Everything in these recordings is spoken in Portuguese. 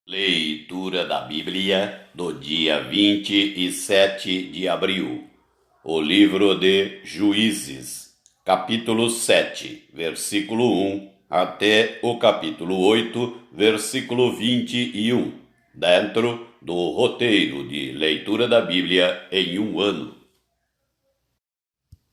Leitura da Bíblia do dia 27 de abril. O livro de Juízes, capítulo 7, versículo 1 até o capítulo 8, versículo 21, dentro do roteiro de leitura da Bíblia em um ano.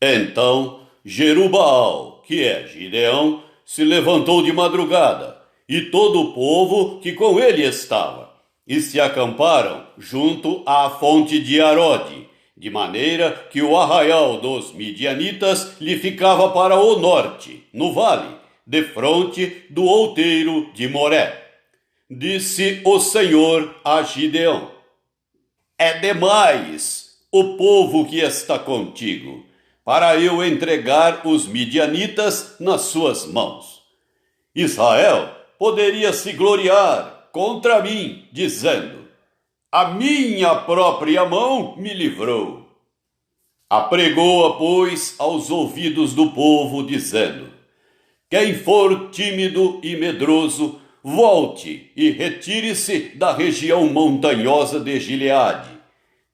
Então Jerubbaal, que é Gideão, se levantou de madrugada, e todo o povo que com ele estava, e se acamparam junto à fonte de Arode, de maneira que o arraial dos midianitas lhe ficava para o norte, no vale, defronte do outeiro de Moré. Disse o Senhor a Gideão: é demais o povo que está contigo, para eu entregar os midianitas nas suas mãos. Israel poderia se gloriar contra mim, dizendo: a minha própria mão me livrou. Apregou-a, pois, aos ouvidos do povo, dizendo: quem for tímido e medroso, volte e retire-se da região montanhosa de Gileade.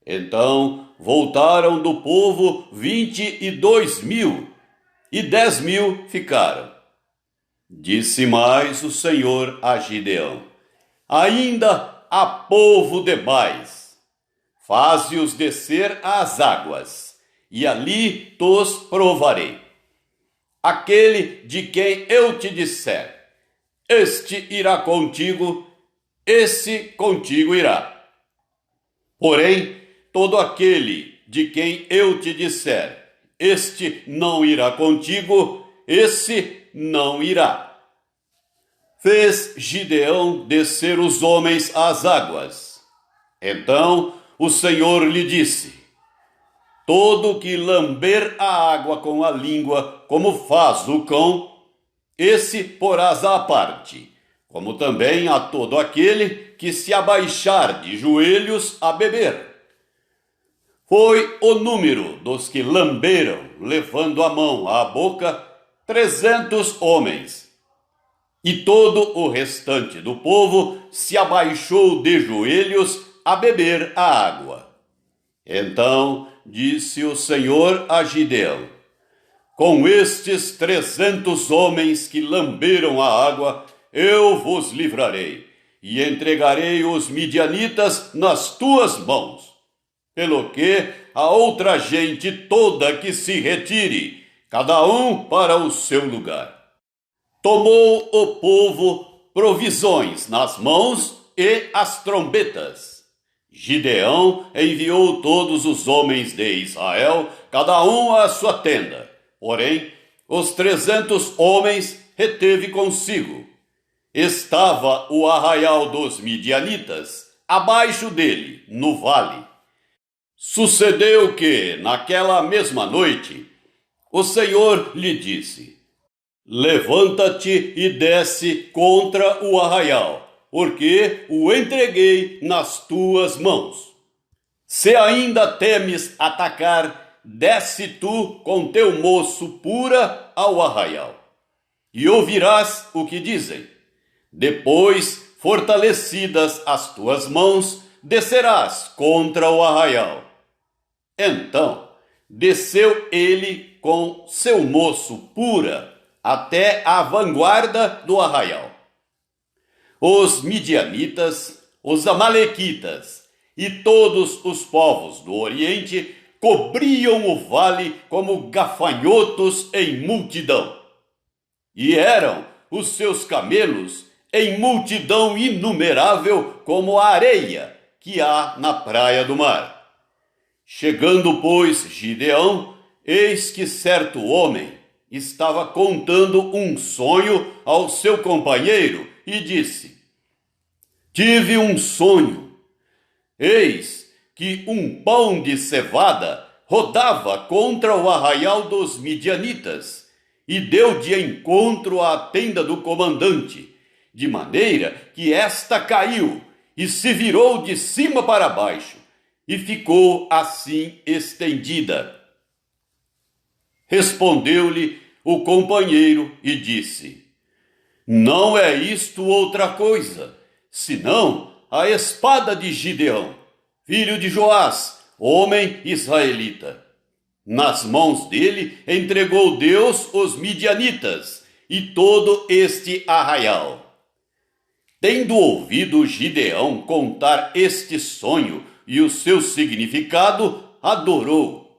Então voltaram do povo 22.000, e 10.000 ficaram. Disse mais o Senhor a Gideão: ainda há povo demais. Faze-os descer às águas, e ali tos provarei. Aquele de quem eu te disser: este irá contigo, esse contigo irá. Porém, todo aquele de quem eu te disser: este não irá contigo, esse não irá. Fez Gideão descer os homens às águas. Então o Senhor lhe disse: todo que lamber a água com a língua, como faz o cão, esse porás à parte, como também a todo aquele que se abaixar de joelhos a beber. Foi o número dos que lamberam, levando a mão à boca, 300 homens. E todo o restante do povo se abaixou de joelhos a beber a água. Então disse o Senhor a Gideão: com estes 300 homens que lamberam a água, eu vos livrarei, e entregarei os midianitas nas tuas mãos. Pelo que a outra gente toda que se retire, cada um para o seu lugar. Tomou o povo provisões nas mãos e as trombetas. Gideão enviou todos os homens de Israel, cada um à sua tenda. Porém, os 300 homens reteve consigo. Estava o arraial dos midianitas abaixo dele, no vale. Sucedeu que, naquela mesma noite, o Senhor lhe disse: levanta-te e desce contra o arraial, porque o entreguei nas tuas mãos. Se ainda temes atacar, desce tu com teu moço pura ao arraial, e ouvirás o que dizem. Depois, fortalecidas as tuas mãos, descerás contra o arraial. Então desceu ele com seu moço pura até a vanguarda do arraial. Os midianitas, os amalequitas e todos os povos do Oriente cobriam o vale como gafanhotos em multidão. E eram os seus camelos em multidão inumerável como a areia que há na praia do mar. Chegando, pois, Gideão, eis que certo homem estava contando um sonho ao seu companheiro e disse: tive um sonho. Eis que um pão de cevada rodava contra o arraial dos midianitas e deu de encontro à tenda do comandante, de maneira que esta caiu e se virou de cima para baixo, e ficou assim estendida. Respondeu-lhe o companheiro e disse: não é isto outra coisa, senão a espada de Gideão, filho de Joás, homem israelita. Nas mãos dele entregou Deus os midianitas e todo este arraial. Tendo ouvido Gideão contar este sonho e o seu significado, adorou.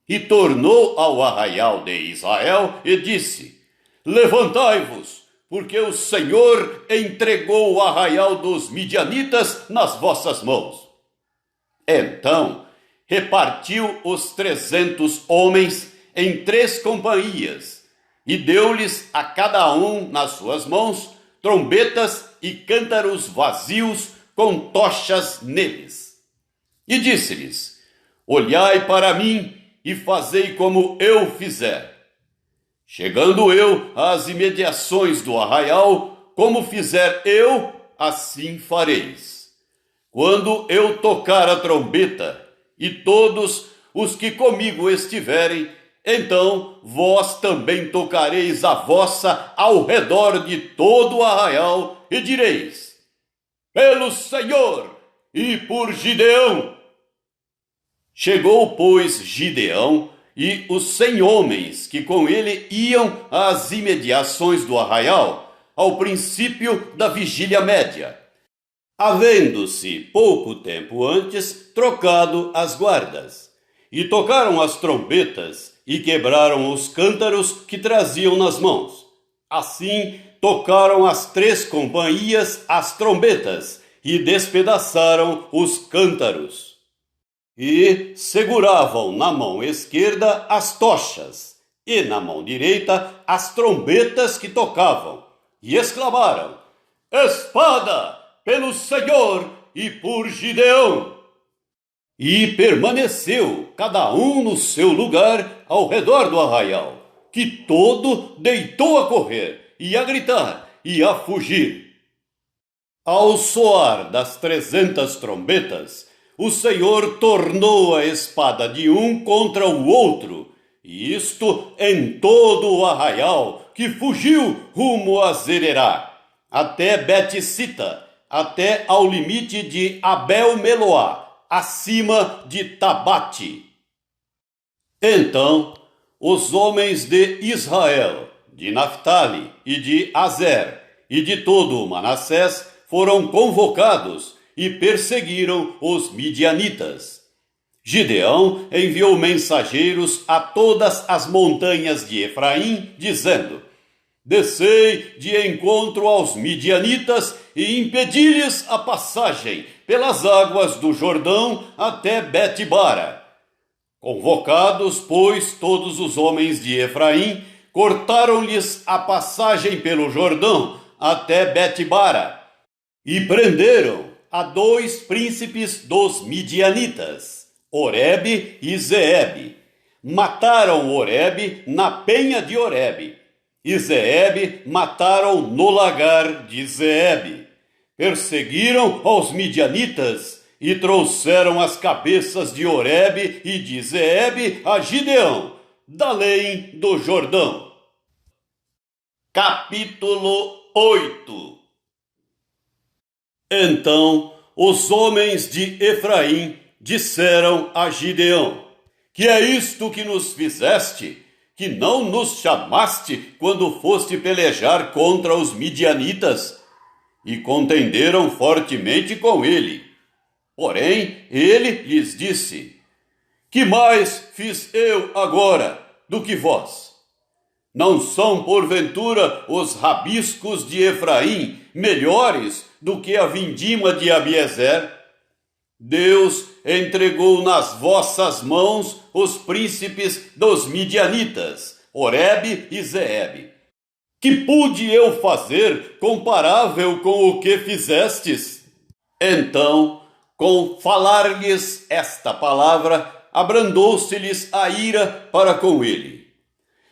E tornou ao arraial de Israel e disse: Levantai-vos, porque o Senhor entregou o arraial dos midianitas nas vossas mãos. Então repartiu os 300 homens em 3 companhias e deu-lhes a cada um nas suas mãos trombetas e cântaros vazios com tochas neles. E disse-lhes: Olhai para mim e fazei como eu fizer. Chegando eu às imediações do arraial, como fizer eu, assim fareis. Quando eu tocar a trombeta, e todos os que comigo estiverem, então vós também tocareis a vossa ao redor de todo o arraial, e direis: Pelo Senhor e por Gideão. Chegou, pois, Gideão e os 100 homens que com ele iam às imediações do arraial, ao princípio da vigília média, havendo-se pouco tempo antes trocado as guardas, e tocaram as trombetas e quebraram os cântaros que traziam nas mãos. Assim tocaram as 3 companhias as trombetas e despedaçaram os cântaros. E seguravam na mão esquerda as tochas, e na mão direita as trombetas que tocavam, e exclamaram: Espada pelo Senhor e por Gideão! E permaneceu cada um no seu lugar ao redor do arraial, que todo deitou a correr, e a gritar, e a fugir. Ao soar das 300 trombetas, o Senhor tornou a espada de um contra o outro, e isto em todo o arraial, que fugiu rumo a Zererá, até Bet-Sita, até ao limite de Abel-Meloá, acima de Tabate. Então os homens de Israel, de Naphtali e de Azer, e de todo o Manassés foram convocados e perseguiram os midianitas. Gideão enviou mensageiros a todas as montanhas de Efraim, dizendo: Descei de encontro aos midianitas e impedi-lhes a passagem pelas águas do Jordão até Bet-bara. Convocados, pois, todos os homens de Efraim, cortaram-lhes a passagem pelo Jordão até Bet-bara e prenderam a 2 príncipes dos midianitas, Oreb e Zeeb. Mataram Oreb na penha de Oreb, e Zeeb mataram no lagar de Zeeb. Perseguiram aos midianitas e trouxeram as cabeças de Oreb e de Zeeb a Gideão, da além do Jordão. Capítulo 8. Então os homens de Efraim disseram a Gideão: Que é isto que nos fizeste, que não nos chamaste quando foste pelejar contra os midianitas? E contenderam fortemente com ele. Porém ele lhes disse: Que mais fiz eu agora do que vós? Não são porventura os rabiscos de Efraim melhores do que a vindima de Abiezer? Deus entregou nas vossas mãos os príncipes dos midianitas, Oreb e Zeeb. Que pude eu fazer comparável com o que fizestes? Então, com falar-lhes esta palavra, abrandou-se-lhes a ira para com ele.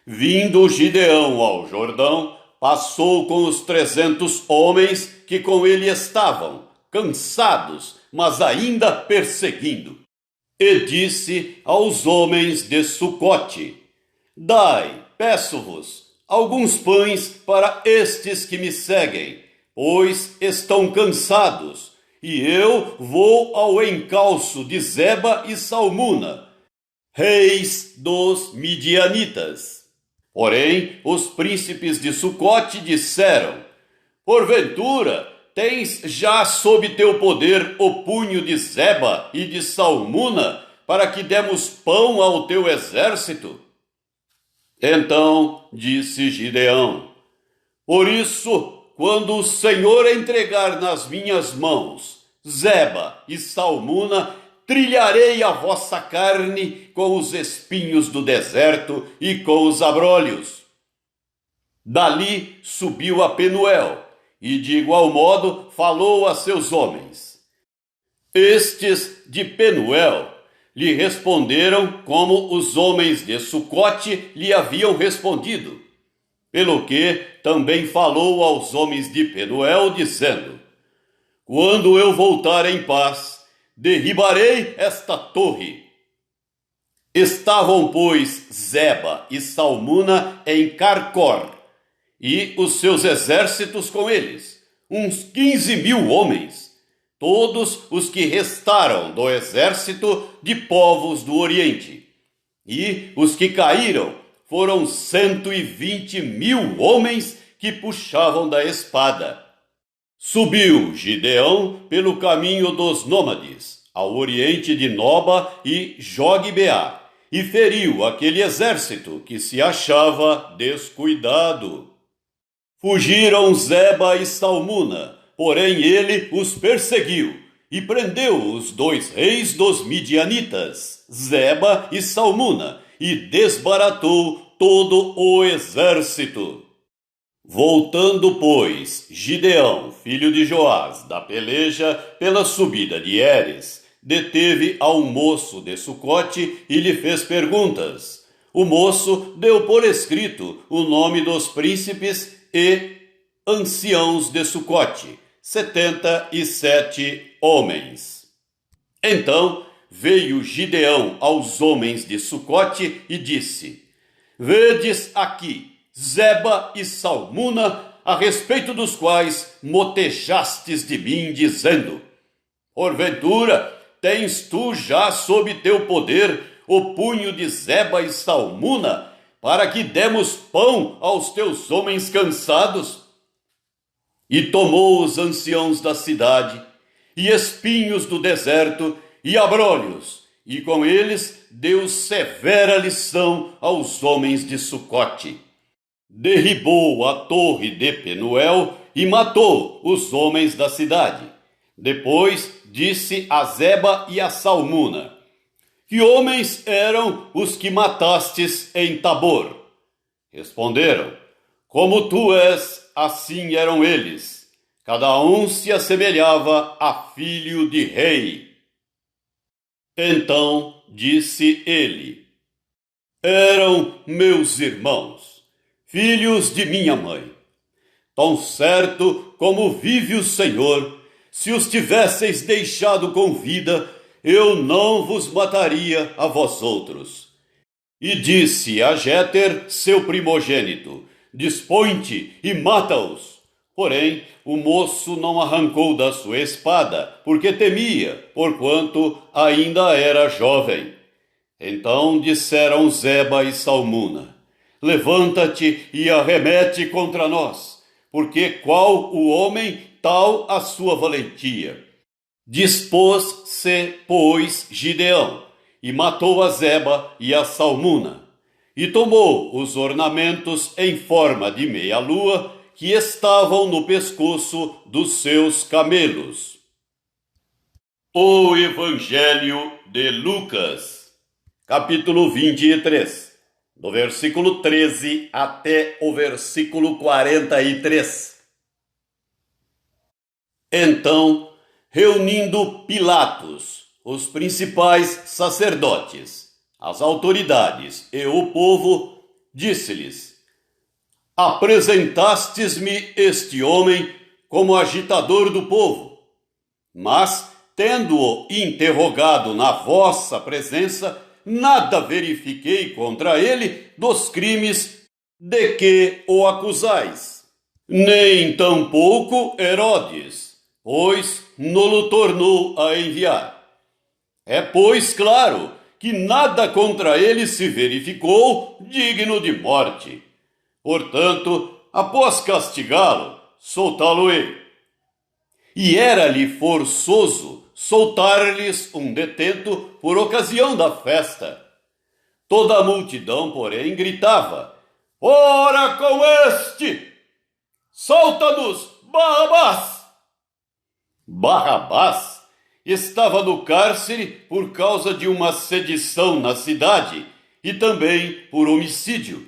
Vindo Gideão ao Jordão, passou com os 300 homens que com ele estavam, cansados, mas ainda perseguindo. E disse aos homens de Sucote: Dai, peço-vos, alguns pães para estes que me seguem, pois estão cansados, e eu vou ao encalço de Zeba e Salmuna, reis dos midianitas. Porém, os príncipes de Sucote disseram: porventura, tens já sob teu poder o punho de Zeba e de Salmuna, para que demos pão ao teu exército? Então disse Gideão: por isso, quando o Senhor entregar nas minhas mãos Zeba e Salmuna, trilharei a vossa carne com os espinhos do deserto e com os abrolhos. Dali subiu a Penuel, e de igual modo falou a seus homens. Estes de Penuel lhe responderam como os homens de Sucote lhe haviam respondido, pelo que também falou aos homens de Penuel, dizendo: quando eu voltar em paz, derribarei esta torre. Estavam, pois, Zeba e Salmuna em Carcor, e os seus exércitos com eles, uns 15.000 homens, todos os que restaram do exército de povos do Oriente. E os que caíram foram 120.000 homens que puxavam da espada. Subiu Gideão pelo caminho dos nômades, ao oriente de Noba e Jogbeá, e feriu aquele exército que se achava descuidado. Fugiram Zeba e Salmuna, porém ele os perseguiu, e prendeu os 2 reis dos midianitas, Zeba e Salmuna, e desbaratou todo o exército. Voltando, pois, Gideão, filho de Joás, da peleja pela subida de Heres, deteve ao moço de Sucote e lhe fez perguntas. O moço deu por escrito o nome dos príncipes e anciãos de Sucote, 77 homens. Então veio Gideão aos homens de Sucote e disse: vedes aqui Zeba e Salmuna, a respeito dos quais motejastes de mim, dizendo: porventura tens tu já sob teu poder o punho de Zeba e Salmuna, para que demos pão aos teus homens cansados? E tomou os anciãos da cidade, e espinhos do deserto, e abrolhos, e com eles deu severa lição aos homens de Sucote. Derribou a torre de Penuel e matou os homens da cidade. Depois disse a Zeba e a Salmuna: que homens eram os que matastes em Tabor? Responderam: como tu és, assim eram eles. Cada um se assemelhava a filho de rei. Então disse ele: eram meus irmãos, filhos de minha mãe. Tão certo como vive o Senhor, se os tivesseis deixado com vida, eu não vos mataria a vós outros. E disse a Jéter, seu primogênito: dispõe-te e mata-os. Porém, o moço não arrancou da sua espada, porque temia, porquanto ainda era jovem. Então disseram Zeba e Salmuna: levanta-te e arremete contra nós, porque qual o homem, tal a sua valentia. Dispôs-se, pois, Gideão, e matou a Zeba e a Salmuna, e tomou os ornamentos em forma de meia-lua que estavam no pescoço dos seus camelos. O Evangelho de Lucas, capítulo 23, do versículo 13 até o versículo 43. Então, reunindo Pilatos, os principais sacerdotes, as autoridades e o povo, disse-lhes: apresentastes-me este homem como agitador do povo, mas, tendo-o interrogado na vossa presença, nada verifiquei contra ele dos crimes de que o acusais. nem tampouco Herodes, pois nolo tornou a enviar. É, pois, claro que nada contra ele se verificou digno de morte. Portanto, após castigá-lo, soltá-lo-ei. E era-lhe forçoso soltar-lhes um detento por ocasião da festa. Toda a multidão, porém, gritava: "Fora com este! Solta-nos, Barrabás!" Barrabás estava no cárcere por causa de uma sedição na cidade e também por homicídio.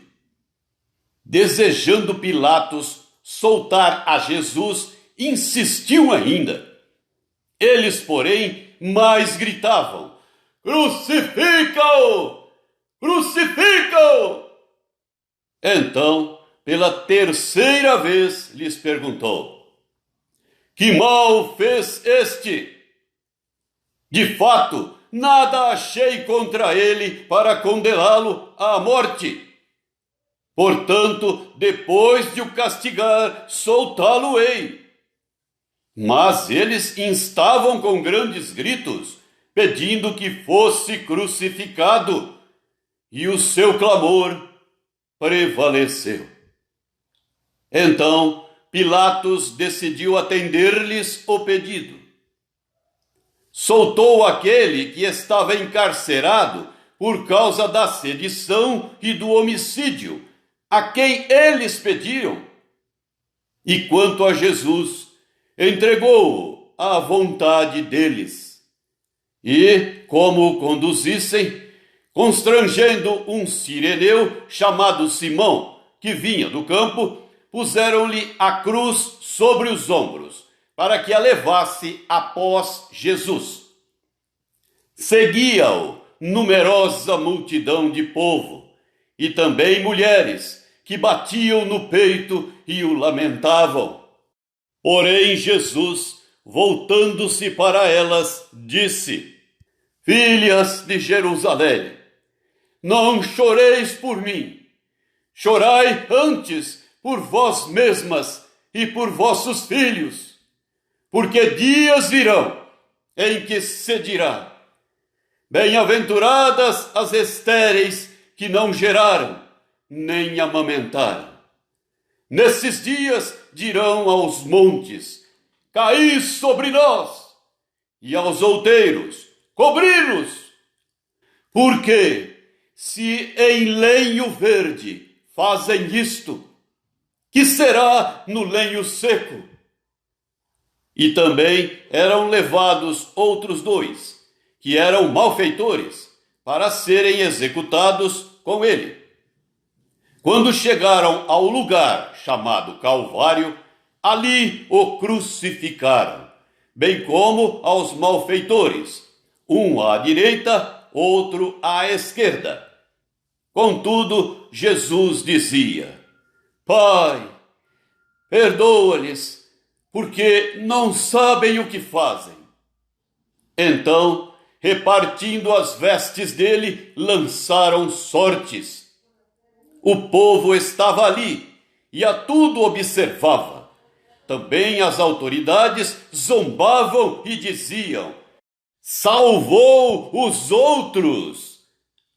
Desejando Pilatos soltar a Jesus, insistiu ainda. Eles, porém, mais gritavam: "Crucifica-o! Crucifica-o!" Então, pela terceira vez, lhes perguntou: "Que mal fez este?" De fato, nada achei contra ele para condená-lo à morte. Portanto, depois de o castigar, soltá-lo-ei. Mas eles instavam com grandes gritos, pedindo que fosse crucificado, e o seu clamor prevaleceu. Então, Pilatos decidiu atender-lhes o pedido. Soltou aquele que estava encarcerado por causa da sedição e do homicídio, a quem eles pediram. E quanto a Jesus, entregou-o à vontade deles. E, como o conduzissem, constrangendo um cireneu chamado Simão, que vinha do campo, puseram-lhe a cruz sobre os ombros, para que a levasse após Jesus. Seguia-o numerosa multidão de povo, e também mulheres, que batiam no peito e o lamentavam. Porém Jesus, voltando-se para elas, disse: "Filhas de Jerusalém, não choreis por mim, chorai antes por vós mesmas e por vossos filhos, porque dias virão em que se dirá: bem-aventuradas as estéreis que não geraram, nem amamentaram. Nesses dias dirão aos montes: caí sobre nós, e aos outeiros: cobri-nos. Porque, se em lenho verde fazem isto, que será no lenho seco?" E também eram levados outros dois, que eram malfeitores, para serem executados com ele. Quando chegaram ao lugar chamado Calvário, ali o crucificaram, bem como aos malfeitores, um à direita, outro à esquerda. Contudo, Jesus dizia: "Pai, perdoa-lhes, porque não sabem o que fazem." Então, repartindo as vestes dele, lançaram sortes. O povo estava ali e a tudo observava. Também as autoridades zombavam e diziam: "Salvou os outros,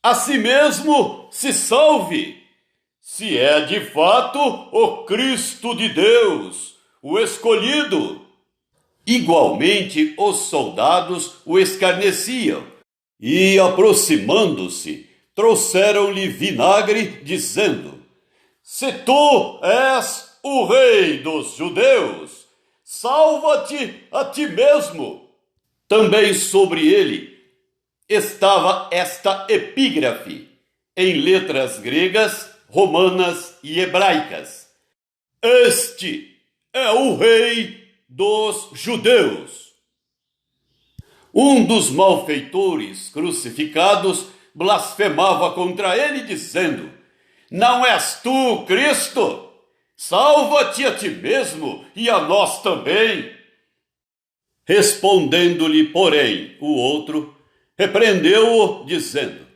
a si mesmo se salve, se é de fato o Cristo de Deus, o escolhido." Igualmente os soldados o escarneciam e, aproximando-se, trouxeram-lhe vinagre, dizendo: "Se tu és o rei dos judeus, salva-te a ti mesmo." Também sobre ele estava esta epígrafe, em letras gregas, romanas e hebraicas: "Este é o rei dos judeus." Um dos malfeitores crucificados blasfemava contra ele, dizendo: "Não és tu Cristo? Salva-te a ti mesmo e a nós também." Respondendo-lhe, porém, o outro, repreendeu-o, dizendo: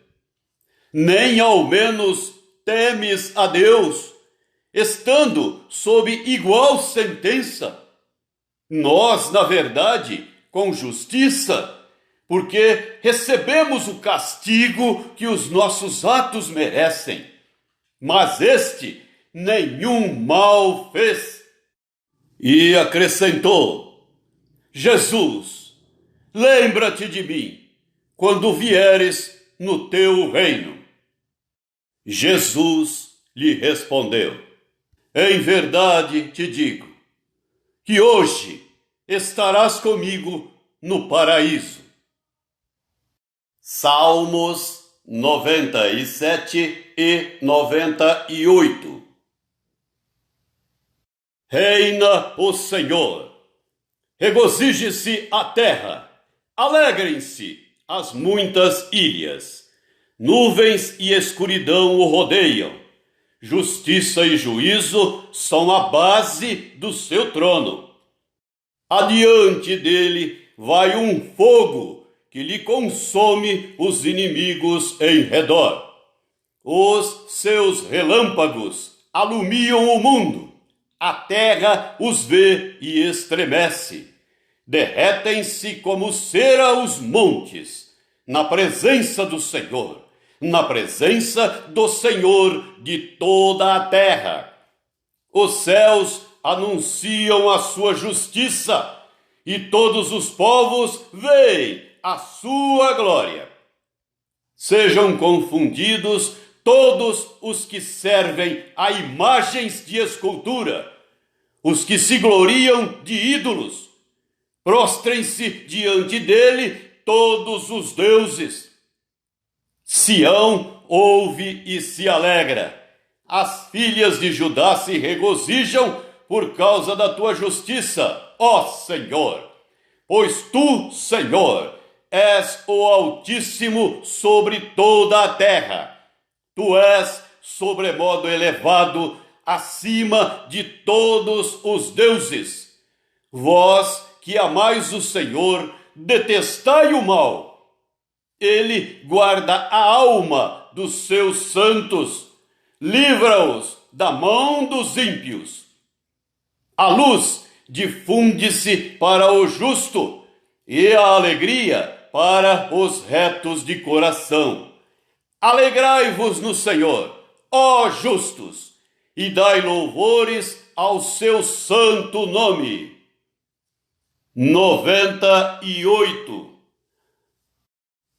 "Nem ao menos temes a Deus, estando sob igual sentença. Nós, na verdade, com justiça, porque recebemos o castigo que os nossos atos merecem. Mas este nenhum mal fez. E acrescentou: Jesus, lembra-te de mim quando vieres no teu reino. Jesus lhe respondeu: em verdade te digo, que hoje estarás comigo no paraíso. Salmos 97 e 98. Reina o Senhor, regozije-se a terra, alegrem-se as muitas ilhas. Nuvens e escuridão o rodeiam, justiça e juízo são a base do seu trono. Adiante dele vai um fogo que lhe consome os inimigos em redor. Os seus relâmpagos alumiam o mundo, a terra os vê e estremece. Derretem-se como cera os montes, na presença do Senhor, na presença do Senhor de toda a terra. Os céus anunciam a sua justiça, e todos os povos veem a sua glória. Sejam confundidos todos os que servem a imagens de escultura, os que se gloriam de ídolos. Prostrem-se diante dele todos os deuses. Sião ouve e se alegra. As filhas de Judá se regozijam por causa da tua justiça, ó Senhor. Pois tu, Senhor, és o Altíssimo sobre toda a terra. Tu és sobremodo elevado acima de todos os deuses. Vós que amais o Senhor, detestai o mal. Ele guarda a alma dos seus santos, livra-os da mão dos ímpios. A luz difunde-se para o justo e a alegria para os retos de coração. Alegrai-vos no Senhor, ó justos, e dai louvores ao seu santo nome. 98.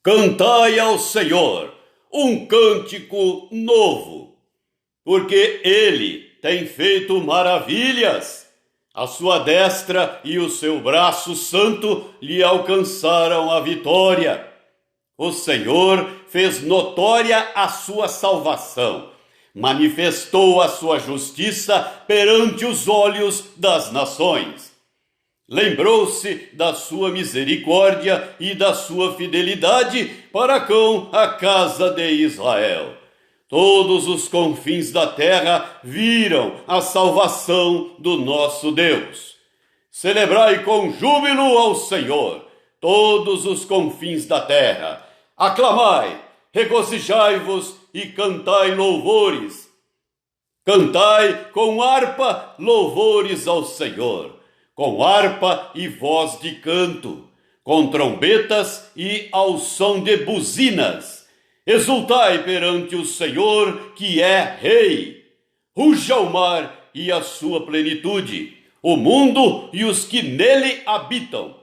Cantai ao Senhor um cântico novo, porque ele tem feito maravilhas. A sua destra e o seu braço santo lhe alcançaram a vitória. O Senhor fez notória a sua salvação, manifestou a sua justiça perante os olhos das nações. Lembrou-se da sua misericórdia e da sua fidelidade para com a casa de Israel. Todos os confins da terra viram a salvação do nosso Deus. Celebrai com júbilo ao Senhor, todos os confins da terra. Aclamai, regozijai-vos e cantai louvores. Cantai com harpa louvores ao Senhor, com harpa e voz de canto, com trombetas e ao som de buzinas. Exultai perante o Senhor, que é Rei. Ruja o mar e a sua plenitude, o mundo e os que nele habitam.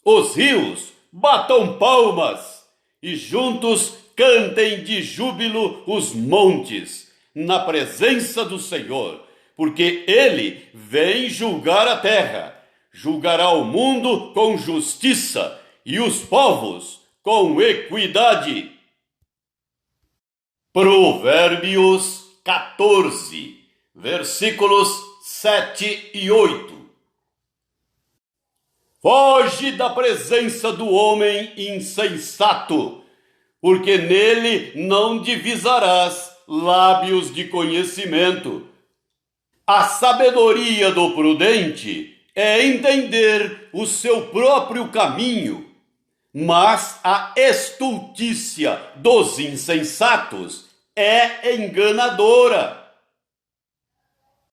Os rios batam palmas e juntos cantem de júbilo os montes, na presença do Senhor, porque ele vem julgar a terra, julgará o mundo com justiça e os povos com equidade. Provérbios 14, versículos 7 e 8. Foge da presença do homem insensato, porque nele não divisarás lábios de conhecimento. A sabedoria do prudente é entender o seu próprio caminho, mas a estultícia dos insensatos é enganadora.